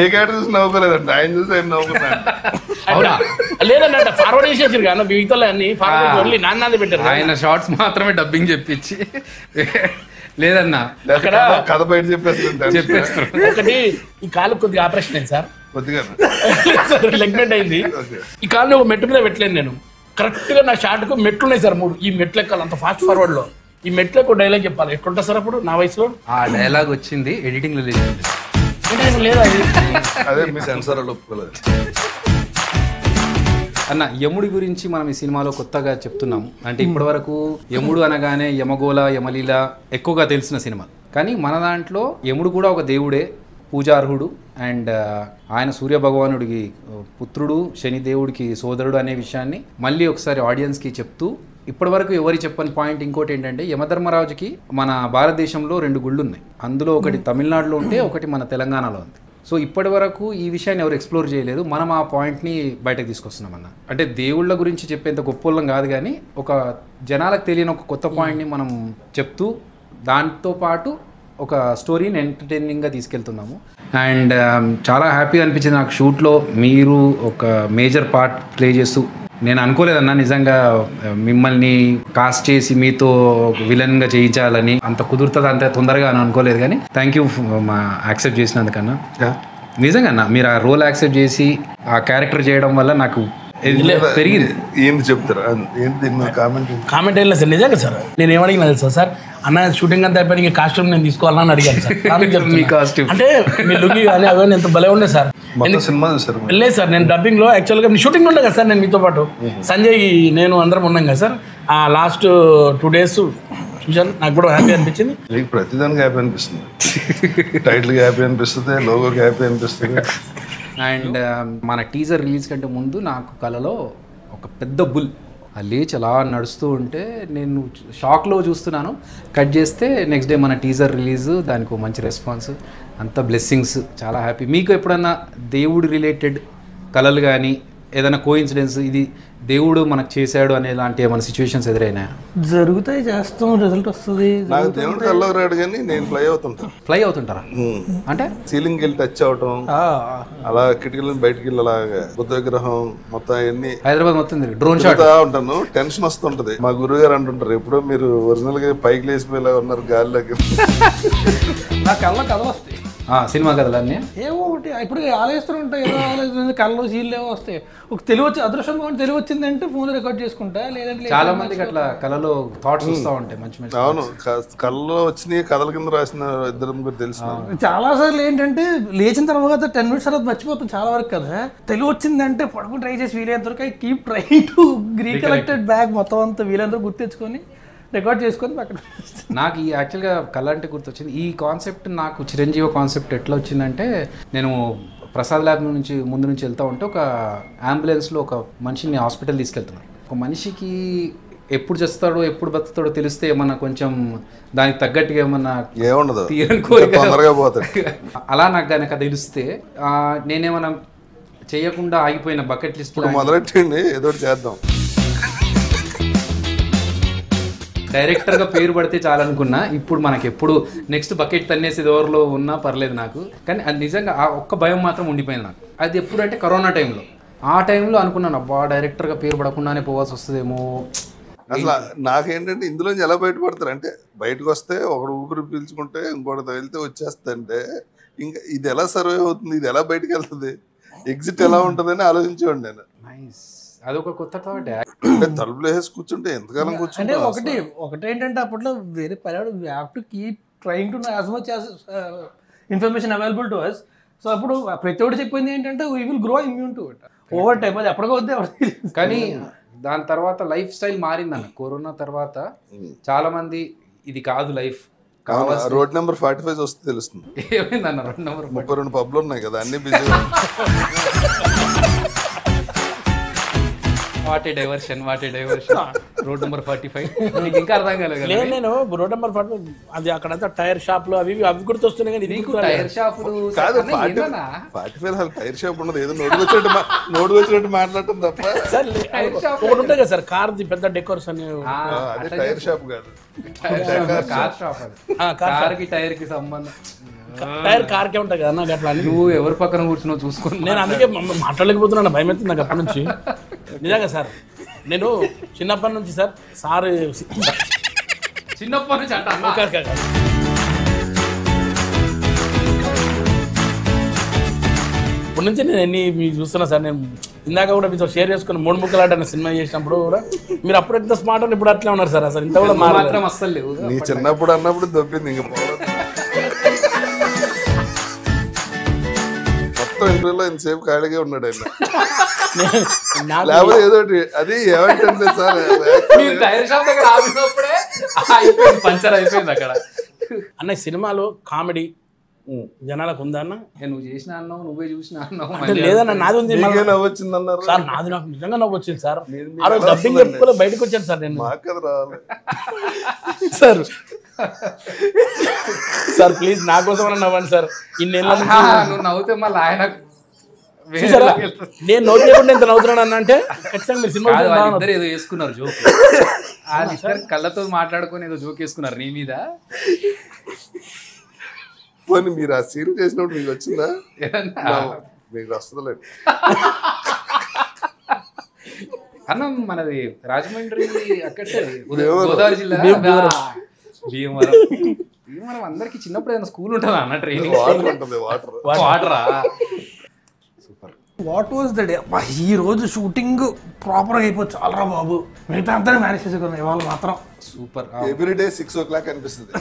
ఏ character చూసి నవ్వుకోలేదండి, ఆయన చూసి ఆయన నవ్వుకున్నాను. అవునా? లేదన్న ఫార్వర్డ్ చేసేసారు కానీ మిగతా అన్ని ఫార్వర్డ్ ఓన్లీ నాన్న పెట్టారు. ఆయన షార్ట్స్ మాత్రమే డబ్బింగ్ చెప్పించి లేదన్నా అక్కడ కథ బయట చెప్పేస్తారు. ఒకటి ఈ కాలు కొద్దిగా ఆపరేషన్ అయింది సార్, కొద్దిగా లెగ్మెంట్ అయింది. ఈ కాలు ఒక మెట్టు మీద పెట్టలేను నేను. కరెక్ట్ గా నా షార్ట్ కు మెట్లు ఉన్నాయి సార్ 3. ఈ మెట్లు ఎక్కాలి అంత ఫాస్ట్ ఫార్వర్డ్ లో. ఈ మెట్లకు డైలాగ్ చెప్పాలి, ఎట్లుంటా సార్ అప్పుడు నా వయసులో? ఆ డైలాగ్ వచ్చింది ఎడిటింగ్ లో లేదు, లేదా అది అదే మీ సెన్సార్ ఒప్పుకోలేదు. అన్న యముడి గురించి మనం ఈ సినిమాలో కొత్తగా చెప్తున్నాము. అంటే ఇప్పటి వరకు యముడు అనగానే యమగోళ యమలీల ఎక్కువగా తెలిసిన సినిమా, కానీ మన దాంట్లో యముడు కూడా ఒక దేవుడే, పూజార్హుడు. అండ్ ఆయన సూర్య భగవానుడికి పుత్రుడు, శనిదేవుడికి సోదరుడు అనే విషయాన్ని మళ్ళీ ఒకసారి ఆడియన్స్కి చెప్తూ, ఇప్పటి వరకు ఎవరి చెప్పని పాయింట్ ఇంకోటి ఏంటంటే యమధర్మరాజుకి మన భారతదేశంలో 2 గుళ్ళు ఉన్నాయి. అందులో ఒకటి తమిళనాడులో ఉంటే ఒకటి మన తెలంగాణలో ఉంది. సో ఇప్పటి వరకు ఈ విషయాన్ని ఎవరు ఎక్స్ప్లోర్ చేయలేదు. మనం ఆ పాయింట్ని బయటకు తీసుకొస్తున్నాం అన్న. అంటే దేవుళ్ళ గురించి చెప్పేంత గొప్పలం కాదు, కానీ ఒక జనాలకు తెలియని ఒక కొత్త పాయింట్ని మనం చెప్తూ దాంతోపాటు ఒక స్టోరీని ఎంటర్టైనింగ్గా తీసుకెళ్తున్నాము. అండ్ చాలా హ్యాపీగా అనిపించింది నాకు షూట్లో మీరు ఒక మేజర్ పార్ట్ ప్లే చేస్తూ. నేను అనుకోలేదన్నా నిజంగా మిమ్మల్ని కాస్ట్ చేసి మీతో విలన్గా చేయించాలని, అంత కుదురుతుంది అంత తొందరగా అని అనుకోలేదు. కానీ థ్యాంక్ యూ యాక్సెప్ట్ చేసినందుకన్నా. నిజంగా అన్న మీరు ఆ రోల్ యాక్సెప్ట్ చేసి ఆ క్యారెక్టర్ చేయడం వల్ల నాకు పెరిగింది. ఏంటి చెప్తారా? ఏంటి కామెంట్ ఏం లేదు సార్, నిజంగా సార్. నేను ఏమడిగినా తెలుసా సార్, అన్న షూటింగ్ అంతా అయిపోయి కాస్ట్యూమ్ నేను తీసుకోవాలని అడిగాను సార్. మీ కాస్ట్యూమ్ అంటే మీ లుక్ కానీ అవన్నీ ఎంత భలే ఉండే సార్. సినిమా చూసారు? లేదు సార్, నేను డబ్బింగ్ లో యాక్చువల్గా షూటింగ్ ఉండే కదా సార్. నేను మీతో పాటు సంజయ్ నేను అందరం ఉన్నాం కదా సార్. ఆ లాస్ట్ 2 days చూసాను, నాకు కూడా హ్యాపీ అనిపించింది. మీకు ప్రతిదానికి హ్యాపీ అనిపిస్తుంది, టైటిల్ హ్యాపీ అనిపిస్తుంది, లోగోకి హ్యాపీ అనిపిస్తుంది. అండ్ మన టీజర్ రిలీజ్ కంటే ముందు నాకు కలలో ఒక పెద్ద బుల్ లేచి అలా నడుస్తూ ఉంటే నేను షాక్లో చూస్తున్నాను. కట్ చేస్తే నెక్స్ట్ డే మన టీజర్ రిలీజ్, దానికి మంచి రెస్పాన్స్, అంత బ్లెస్సింగ్స్, చాలా హ్యాపీ. మీకు ఎప్పుడన్నా దేవుడు రిలేటెడ్ కళలు కానీ ఏదైనా కోఇన్సిడెన్స్ ఇది దేవుడు మనకు చేశాడు అనే లాంటి ఏమైనా సిచ్యువేషన్స్ ఎదురైనా? జరుగుతాయి, చేస్తాం, రిజల్ట్ వస్తుంది. నాకు దేవుడు కల్లోకి రాడు కానీ నేను ఫ్లై అవుతుంటారా? అంటే సీలింగ్ వెళ్ళి టచ్ అవటం, అలా కిటికీలను బయటికి వెళ్ళి అలాగా బుద్ధ విగ్రహం మొత్తం అవన్నీ హైదరాబాద్ మొత్తం డ్రోన్ షాట్ ఉంటాను. టెన్షన్ వస్తుంటది. మా గురువు గారు అంటుంటారు, ఎప్పుడో మీరు ఒరిజినల్ గా పైకి లేచిపోయేలా ఉన్నారు గాలిలోకి. నా కళ్ళ కథలు వస్తాయి, సినిమా కథలన్నీ ఏమో ఒకటి ఇప్పుడు ఆలోచిస్తూ ఉంటాయి. ఏదో ఆలోచన కళ్ళు సీళ్ళు ఏమో వస్తాయి. ఒక తెలివి అదృష్టం తెలివి వచ్చిందంటే ఫోన్ రికార్డ్ చేసుకుంటా, లేదంటే చాలా మందికి అట్లా కళలో థాట్స్ వస్తూ ఉంటాయి మంచి మంచి. అవును, కళ్ళలో వచ్చినాయి కథల కింద రాసిన 2 ముగ్గురు తెలుసు. చాలా సార్లు ఏంటంటే లేచిన తర్వాత 10 minutes తర్వాత మర్చిపోతాం చాలా వరకు కదా. తెలివి వచ్చిందంటే పడుకుని ట్రై చేసి వీలైనంత వరకు I keep trying to recollected back మొత్తం అంతా వీలైనంత గుర్తు తెచ్చుకొని రికార్డ్ చేసుకొని పక్కన. నాకు ఈ యాక్చువల్గా కళ అంటే గుర్తొచ్చింది. ఈ కాన్సెప్ట్ నాకు చిరంజీవి కాన్సెప్ట్ ఎట్లా వచ్చిందంటే, నేను ప్రసాద్ ల్యాబ్ నుంచి ముందు నుంచి వెళ్తూ ఉంటే ఒక అంబులెన్స్లో ఒక మనిషిని హాస్పిటల్ తీసుకెళ్తున్నాను. ఒక మనిషికి ఎప్పుడు చేస్తాడో ఎప్పుడు బతుకుతాడో తెలిస్తే ఏమన్నా కొంచెం దానికి తగ్గట్టుగా ఏమన్నా ఏముండదు, అలా నాకు కనుక తెలిస్తే నేనేమన్నా చేయకుండా ఆగిపోయిన బకెట్ లిస్ట్ మొదలెట్టండి, ఏదో చేద్దాం. డైరెక్టర్గా పేరు పడితే చాలనుకున్నా. ఇప్పుడు మనకి ఎప్పుడు నెక్స్ట్ బకెట్ తన్నేసేది ఎవరిలో ఉన్నా పర్లేదు నాకు, కానీ అది నిజంగా ఆ ఒక్క భయం మాత్రం ఉండిపోయింది నాకు. అది ఎప్పుడంటే కరోనా టైంలో. ఆ టైంలో అనుకున్నాను, అబ్బా డైరెక్టర్గా పేరు పడకుండానే పోవాల్సి వస్తుందేమో. అసలు నాకేంటంటే ఇందులోంచి ఎలా బయటపడతారు అంటే, బయటకు వస్తే ఒకడు ఊపిరి పీల్చుకుంటే ఇంకోటి వెళ్తే వచ్చేస్తుంటే ఇంకా ఇది ఎలా సర్వే అవుతుంది, ఇది ఎలా బయటకు వెళ్తుంది, ఎగ్జిట్ ఎలా ఉంటుందని ఆలోచించేవాడు నేను. అదొక కొత్త థాట్. అంటే తలుపులు వేసి కూర్చుంటే ఎంతకాలం కూర్చుంటే ఒకటి ఏంటంటే అప్పట్లో వేరే పర్యాడు we have to keep trying to know as much as information available to us. So అప్పుడు ప్రతి ఒక్కటి చెప్పింది ఏంటంటే we will grow immune to it over time. అది ఎప్పటికో వద్దే. కానీ దాని తర్వాత లైఫ్ స్టైల్ మారిందన్న. కరోనా తర్వాత చాలా మంది ఇది కాదు లైఫ్, రోడ్ నెంబర్ 45 వస్తే తెలుస్తుంది. ఏమైందన్న రోడ్ నెంబర్ 32 పబ్లు ఉన్నాయి కదా, అన్ని busy. What a diversion road number 45 నీకు ఇంకా అర్థం కాలేదు. నేను రోడ్ నెంబర్ 45 అది అక్కడంతా టైర్ షాప్లు అవి గుర్తొస్తున్నాయి కానీ నీకు టైర్ షాపులు కాదు. 45 టైర్ షాప్ ఉన్నది, ఏదో నోటు వచ్చినట్టు మాట్లాడటం తప్ప. ఒకటి ఉంటాయి కదా సార్, కార్ పెద్ద డెకోర్స్ అని. టైర్ షాప్ కాదు, కార్ షాప్. అది కార్కి టైర్ కి సంబంధం టైర్ కార్కే ఉంటాయి కదా నాకు అట్లా అని నువ్వు ఎవరి పక్కన కూర్చున్నావు చూసుకొని నేను అందుకే మాట్లాడలేకపోతున్నాను, భయం అవుతుంది నాకు అప్పటి నుంచి. నిజంగా సార్ నేను చిన్నప్పటి నుంచి సార్ చిన్నప్పటి నుంచి అంట ఇప్పటి నుంచి నేను మీకు చూస్తున్నా సార్. నేను ఇందాక కూడా మీతో షేర్ చేసుకుని 3 ముక్కలాట అనే సినిమా చేసినప్పుడు కూడా మీరు అప్పుడు ఎంత స్మార్ట్ అని ఇప్పుడు అట్లా ఉన్నారు సార్. అసలు ఇంత కూడా మాత్రం అస్సలు లేవు. నీ చిన్నప్పుడు అన్నప్పుడు దొబ్బింది ఇంక మొత్తం ఇంటర్వ్యూలో ఇంతసేపు ఖాళీగా ఉన్నాడు ఆయన. లేకపోతే ఏదో అది ఏమంటే సార్ మీరు టైర్ షాప్ దగ్గర ఆగినప్పుడే అయిపోయింది, పంచర్ అయిపోయింది అక్కడ. అన్న సినిమాలో కామెడీ జనాలకు ఉందా అన్న? నువ్వు చేసిన అన్నావు, నువ్వే చూసిన అన్నావు. అంటే లేదన్న నాది ఉంది నవ్వొచ్చింది అన్నారు సార్. నాది నాకు నిజంగా నవ్వు వచ్చింది సార్. ఆ రోజు డబ్బింగ్ చెప్పుకోలే బయటకు వచ్చాను సార్ నేను. మాకు కదా రావాలి సార్ సార్ ప్లీజ్ నా కోసం నవ్వండి సార్. ఇన్నేళ్ళ నువ్వు నవ్వుతే మళ్ళీ ఆయన నేను నవ్వు లేకుండా ఎంత నవ్వుతున్నాను అన్న అంటే ఖచ్చితంగా మీరు సినిమా ఇద్దరు ఏదో వేసుకున్నారు జోక్. వాళ్ళిద్దరు కళ్ళతో మాట్లాడుకొని ఏదో జోక్ వేసుకున్నారు నీ మీద. పోనీ మీరు ఆ సీన్ చేసినప్పుడు మీకు వచ్చిందా? మీకు వస్తుందిలేదు అన్న. మనది రాజమండ్రి అక్కడే గోదావరి జిల్లా భీమవరం. అందరికి చిన్నప్పుడు ఏదైనా స్కూల్ ఉంటుందా అన్న? ట్రైనింగ్ వాటర్ ఉంటుంది, వాటరా? Super. What was the day? ఈ రోజు షూటింగ్ ప్రాపర్గా అయిపోవచ్చు చాలరా బాబు, మిగతా అంతా మేనేజ్ చేసుకున్నాం. ఇవాళ మాత్రం సూపర్. ఎవ్రీ డే 6 o'clock అనిపిస్తుంది.